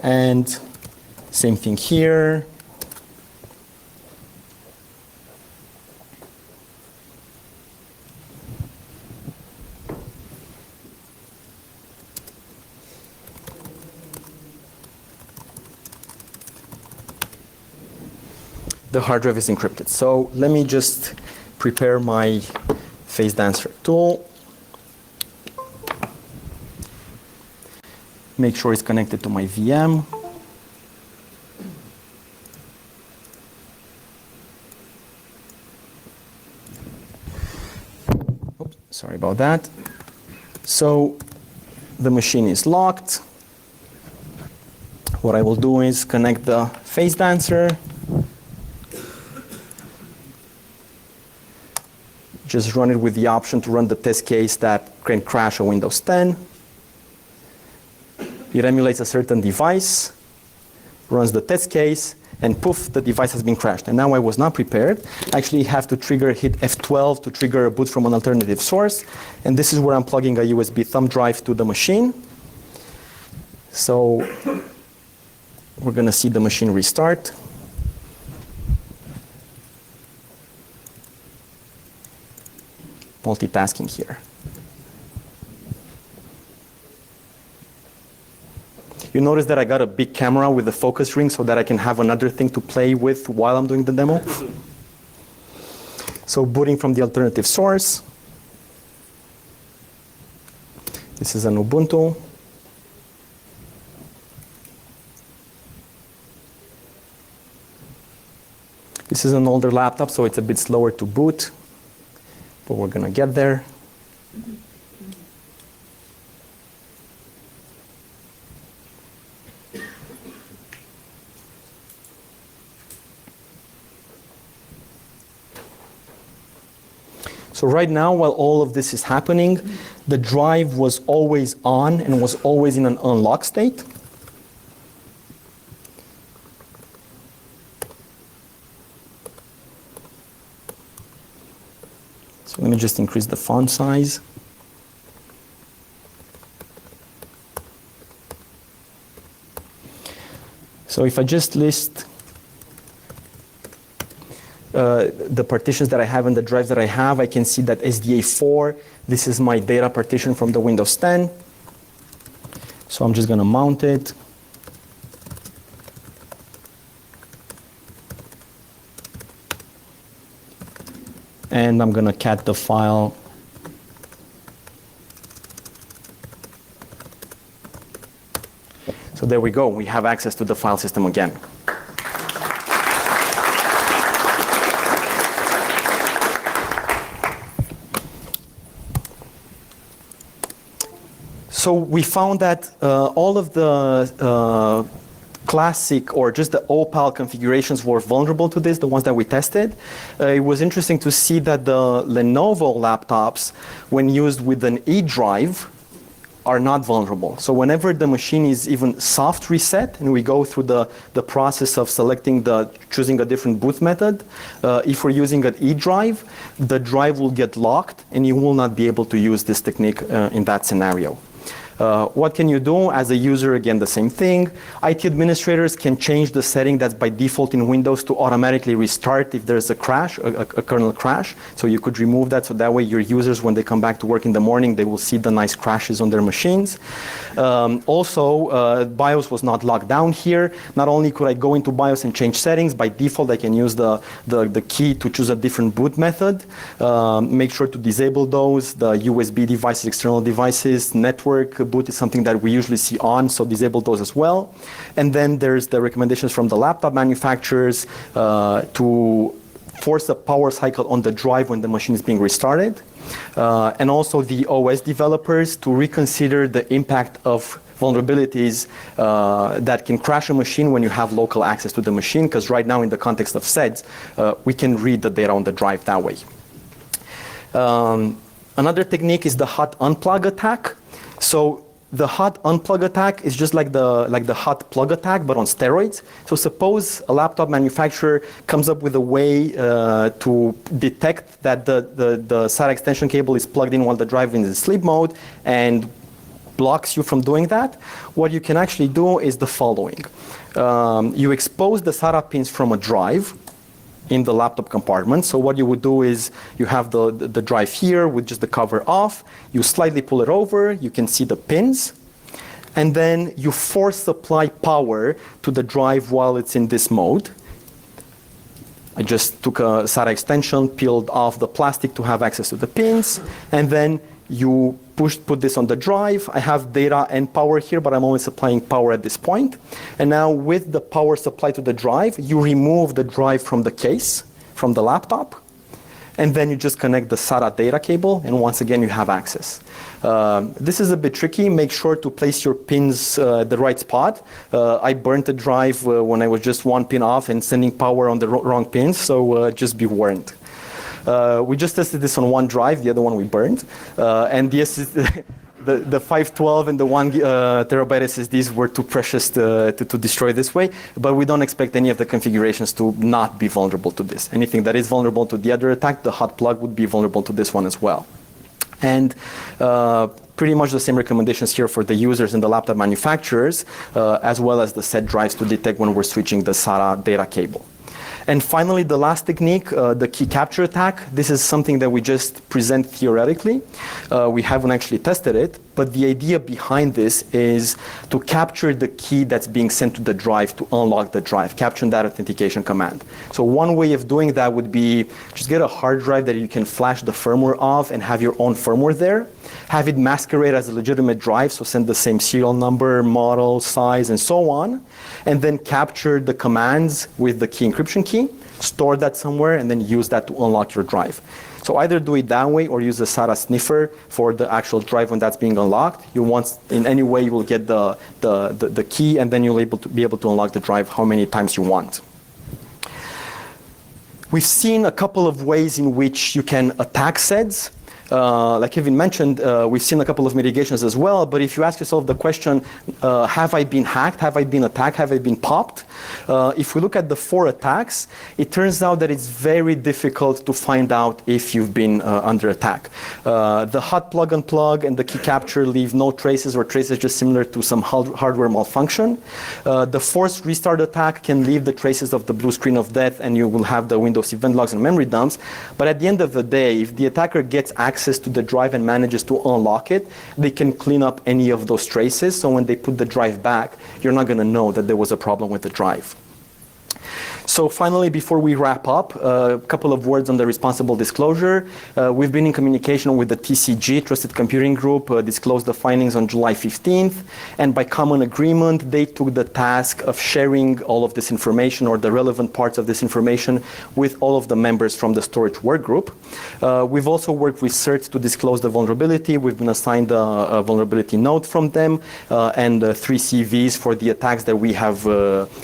And same thing here. The hard drive is encrypted. So let me just prepare my face dancer tool. Make sure it's connected to my VM. Sorry about that. So the machine is locked. What I will do is connect the phase dancer. Just run it with the option to run the test case that can crash a Windows 10. It emulates a certain device, runs the test case, and poof, the device has been crashed. And now I was not prepared. I actually have to hit F12 to trigger a boot from an alternative source. And this is where I'm plugging a USB thumb drive to the machine. So we're going to see the machine restart. Multitasking here. You notice that I got a big camera with a focus ring so that I can have another thing to play with while I'm doing the demo. So booting from the alternative source. This is an Ubuntu. This is an older laptop, so it's a bit slower to boot, but we're going to get there. So right now, while all of this is happening, the drive was always on and was always in an unlock state. So let me just increase the font size. So if I just list the partitions that I have and the drives that I have, I can see that SDA4, this is my data partition from the Windows 10. So I'm just going to mount it. And I'm going to cat the file. So there we go. We have access to the file system again. So we found that all of the classic or just the Opal configurations were vulnerable to this, the ones that we tested. It was interesting to see that the Lenovo laptops, when used with an E drive, are not vulnerable. So whenever the machine is even soft reset, and we go through the process of choosing a different boot method, if we're using an E drive, the drive will get locked, and you will not be able to use this technique in that scenario. What can you do as a user? Again, the same thing. IT administrators can change the setting that's by default in Windows to automatically restart if there's a crash, a kernel crash. So you could remove that, so that way your users, when they come back to work in the morning, they will see the nice crashes on their machines. Also, BIOS was not locked down here. Not only could I go into BIOS and change settings, by default I can use the key to choose a different boot method. Make sure to disable those, the USB devices, external devices, network boot is something that we usually see on, so disable those as well. And then there's the recommendations from the laptop manufacturers to force a power cycle on the drive when the machine is being restarted. And also the OS developers to reconsider the impact of vulnerabilities that can crash a machine when you have local access to the machine, because right now in the context of SEDs, we can read the data on the drive that way. Another technique is the hot unplug attack. So the hot unplug attack is just like the hot plug attack, but on steroids. So suppose a laptop manufacturer comes up with a way to detect that the SATA extension cable is plugged in while the drive is in sleep mode and blocks you from doing that. What you can actually do is the following. You expose the SATA pins from a drive in the laptop compartment. So what you would do is you have the drive here with just the cover off. You slightly pull it over. You can see the pins. And then you force supply power to the drive while it's in this mode. I just took a SATA extension, peeled off the plastic to have access to the pins. And then you put this on the drive. I have data and power here, but I'm only supplying power at this point. And now with the power supply to the drive, you remove the drive from the case, from the laptop. and then you just connect the SATA data cable, and once again you have access. This is a bit tricky. Make sure to place your pins at the right spot. I burnt the drive when I was just one pin off and sending power on the wrong pins, so just be warned. We just tested this on one drive, the other one we burned, and the 512 and the 1 terabyte SSDs were too precious to destroy this way, but we don't expect any of the configurations to not be vulnerable to this. Anything that is vulnerable to the other attack, the hot plug would be vulnerable to this one as well. And pretty much the same recommendations here for the users and the laptop manufacturers, as well as the SED drives to detect when we're switching the SATA data cable. And finally, the last technique, the key capture attack. This is something that we just present theoretically. We haven't actually tested it, but the idea behind this is to capture the key that's being sent to the drive to unlock the drive, capturing that authentication command. So one way of doing that would be just get a hard drive that you can flash the firmware of and have your own firmware there. Have it masquerade as a legitimate drive, so send the same serial number, model, size, and so on, and then capture the commands with the key encryption key, store that somewhere, and then use that to unlock your drive. So either do it that way or use the SATA sniffer for the actual drive when that's being unlocked. You want, in any way, you will get the key, and then you'll be able to unlock the drive how many times you want. We've seen a couple of ways in which you can attack SEDs. Like Kevin mentioned, we've seen a couple of mitigations as well, but if you ask yourself the question, have I been hacked, have I been attacked, have I been popped? If we look at the 4 attacks, it turns out that it's very difficult to find out if you've been under attack. The hot plug unplug and the key capture leave no traces or traces just similar to some hardware malfunction. The forced restart attack can leave the traces of the blue screen of death, and you will have the Windows event logs and memory dumps. But at the end of the day, if the attacker gets access to the drive and manages to unlock it, they can clean up any of those traces. So when they put the drive back, you're not going to know that there was a problem with the drive. So finally, before we wrap up, a couple of words on the responsible disclosure. We've been in communication with the TCG, Trusted Computing Group, disclosed the findings on July 15th. And by common agreement, they took the task of sharing all of this information or the relevant parts of this information with all of the members from the storage work group. We've also worked with CERT to disclose the vulnerability. We've been assigned a vulnerability note from them and 3 CVs for the attacks that we have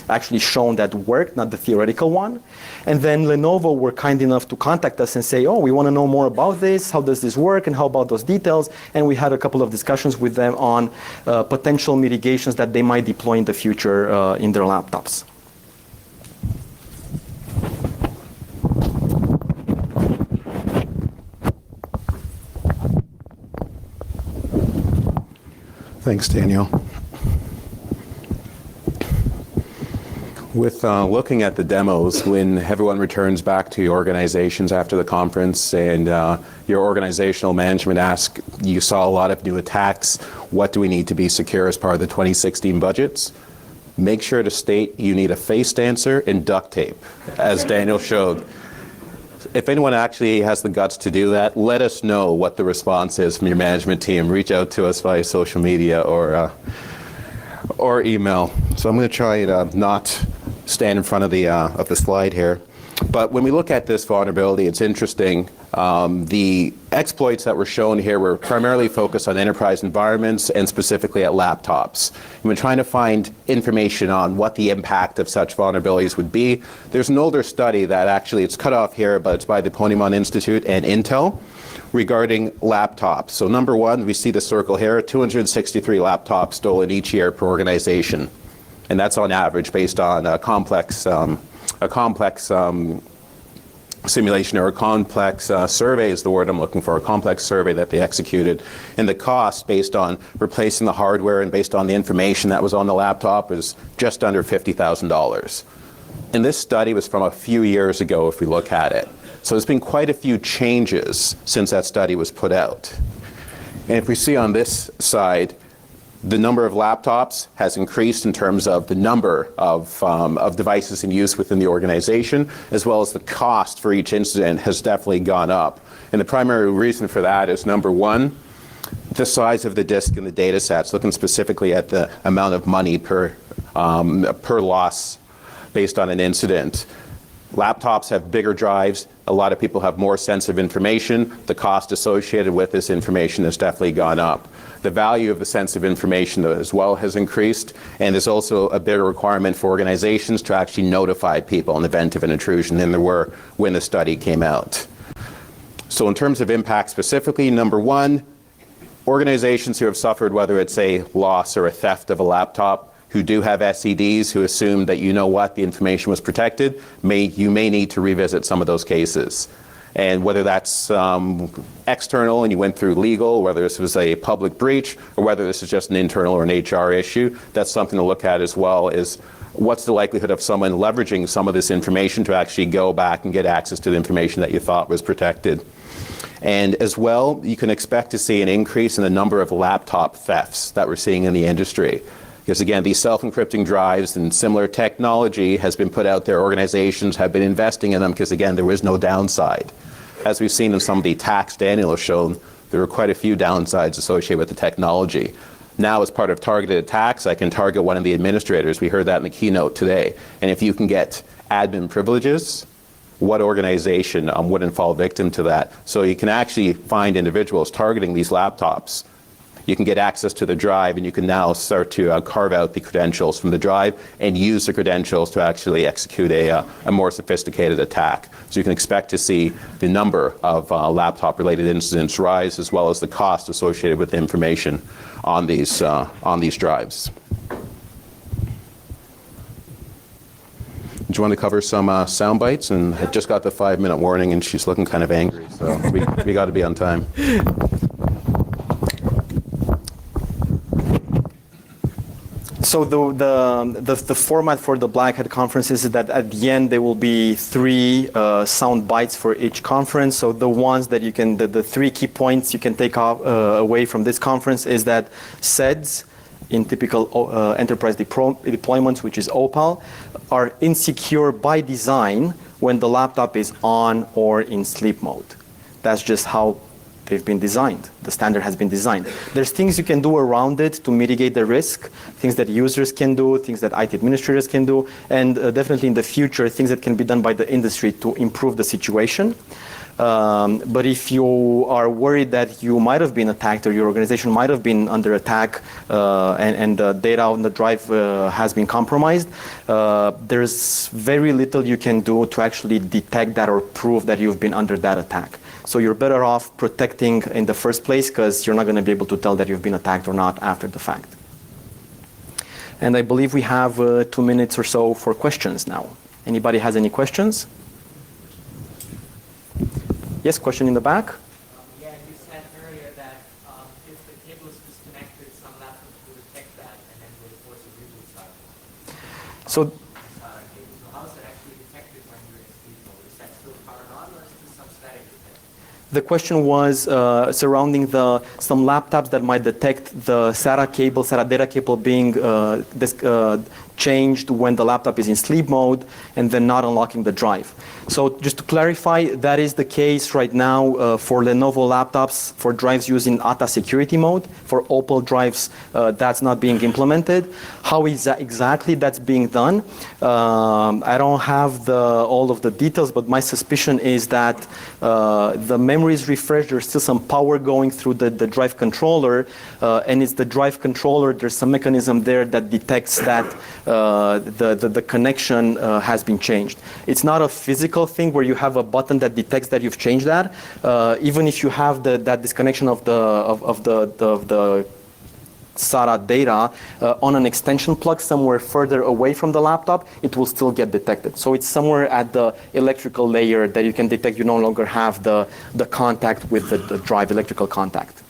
actually shown that worked, not the theoretical one. And then Lenovo were kind enough to contact us and say, oh, we want to know more about this. How does this work? And how about those details? And we had a couple of discussions with them on potential mitigations that they might deploy in the future in their laptops. Thanks, Daniel. With looking at the demos, when everyone returns back to your organizations after the conference and your organizational management asks, you saw a lot of new attacks, what do we need to be secure as part of the 2016 budgets? Make sure to state you need a face dancer and duct tape, as Daniel showed. If anyone actually has the guts to do that, let us know what the response is from your management team. Reach out to us via social media or email. So I'm going to try to not stand in front of the slide here. But when we look at this vulnerability, it's interesting. The exploits that were shown here were primarily focused on enterprise environments and specifically at laptops. And when trying to find information on what the impact of such vulnerabilities would be, there's an older study that actually, it's cut off here, but it's by the Ponemon Institute and Intel regarding laptops. So number 1, we see the circle here, 263 laptops stolen each year per organization. And that's on average based on a complex simulation or a complex survey is the word I'm looking for, a complex survey that they executed. And the cost based on replacing the hardware and based on the information that was on the laptop is just under $50,000. And this study was from a few years ago if we look at it. So there's been quite a few changes since that study was put out. And if we see on this side, the number of laptops has increased in terms of the number of devices in use within the organization, as well as the cost for each incident has definitely gone up. And the primary reason for that is, number 1, the size of the disk and the data sets, looking specifically at the amount of money per loss based on an incident. Laptops have bigger drives. A lot of people have more sensitive information. The cost associated with this information has definitely gone up. The value of the sensitive information as well has increased, and there's also a bigger requirement for organizations to actually notify people in the event of an intrusion than there were when the study came out. So in terms of impact specifically, number one, organizations who have suffered, whether it's a loss or a theft of a laptop, who do have SEDs, who assume that you know what, the information was protected, you may need to revisit some of those cases. And whether that's external and you went through legal, whether this was a public breach, or whether this is just an internal or an HR issue, that's something to look at as well, is what's the likelihood of someone leveraging some of this information to actually go back and get access to the information that you thought was protected. And as well, you can expect to see an increase in the number of laptop thefts that we're seeing in the industry. Because again, these self-encrypting drives and similar technology has been put out there. Organizations have been investing in them because again, there was no downside. As we've seen in some of the attacks Daniel has shown, there were quite a few downsides associated with the technology. Now, as part of targeted attacks, I can target one of the administrators. We heard that in the keynote today. And if you can get admin privileges, what organization wouldn't fall victim to that? So you can actually find individuals targeting these laptops. You can get access to the drive, and you can now start to carve out the credentials from the drive and use the credentials to actually execute a more sophisticated attack. So you can expect to see the number of laptop-related incidents rise, as well as the cost associated with the information on these drives. Do you want to cover some sound bites? And I just got the 5-minute warning, and she's looking kind of angry, so we got to be on time. So the format for the Black Hat conference is that at the end there will be 3 sound bites for each conference. So the ones that you can, the 3 key points you can take away from this conference is that SEDs in typical enterprise deployments, which is OPAL, are insecure by design when the laptop is on or in sleep mode. That's just how they've been designed. The standard has been designed. There's things you can do around it to mitigate the risk, things that users can do, things that IT administrators can do, and definitely in the future, things that can be done by the industry to improve the situation. But if you are worried that you might have been attacked or your organization might have been under attack and the data on the drive has been compromised, there's very little you can do to actually detect that or prove that you've been under that attack. So you're better off protecting in the first place because you're not going to be able to tell that you've been attacked or not after the fact. And I believe we have 2 minutes or so for questions now. Anybody has any questions? Yes, question in the back? Yeah, you said earlier that if the cable is disconnected, some laptops will detect that and then will force a reboot cycle. So How is it actually detected when you're in sleep mode? Is that still powered on or is this some static detection? the question was surrounding some laptops that might detect the SATA data cable being changed when the laptop is in sleep mode and then not unlocking the drive. So just to clarify, that is the case right now for Lenovo laptops for drives using ATA security mode. For Opal drives, that's not being implemented. How exactly that's being done? I don't have all of the details, but my suspicion is that the memory is refreshed. There's still some power going through the drive controller, and it's the drive controller. There's some mechanism there that detects that the connection has been changed. It's not a physical thing where you have a button that detects that you've changed that. Even if you have that disconnection of the SATA data on an extension plug somewhere further away from the laptop, it will still get detected. So it's somewhere at the electrical layer that you can detect you no longer have the contact with the drive, electrical contact.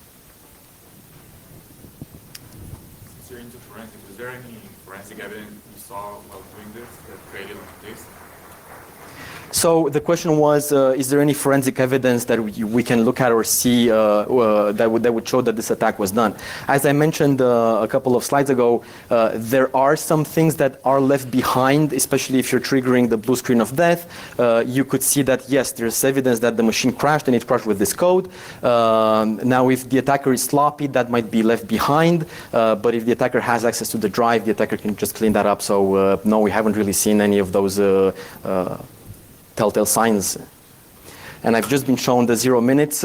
Since you're into forensics, is there any forensic evidence you saw while doing this that created this? So the question was, is there any forensic evidence that we can look at or see that would show that this attack was done? As I mentioned a couple of slides ago, there are some things that are left behind, especially if you're triggering the blue screen of death. You could see that, yes, there's evidence that the machine crashed and it crashed with this code. Now, if the attacker is sloppy, that might be left behind. But if the attacker has access to the drive, the attacker can just clean that up. So no, we haven't really seen any of those telltale signs. And I've just been shown the 0 minutes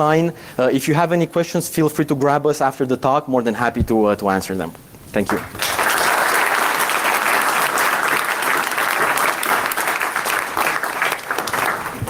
sign. If you have any questions, feel free to grab us after the talk. More than happy to answer them. Thank you.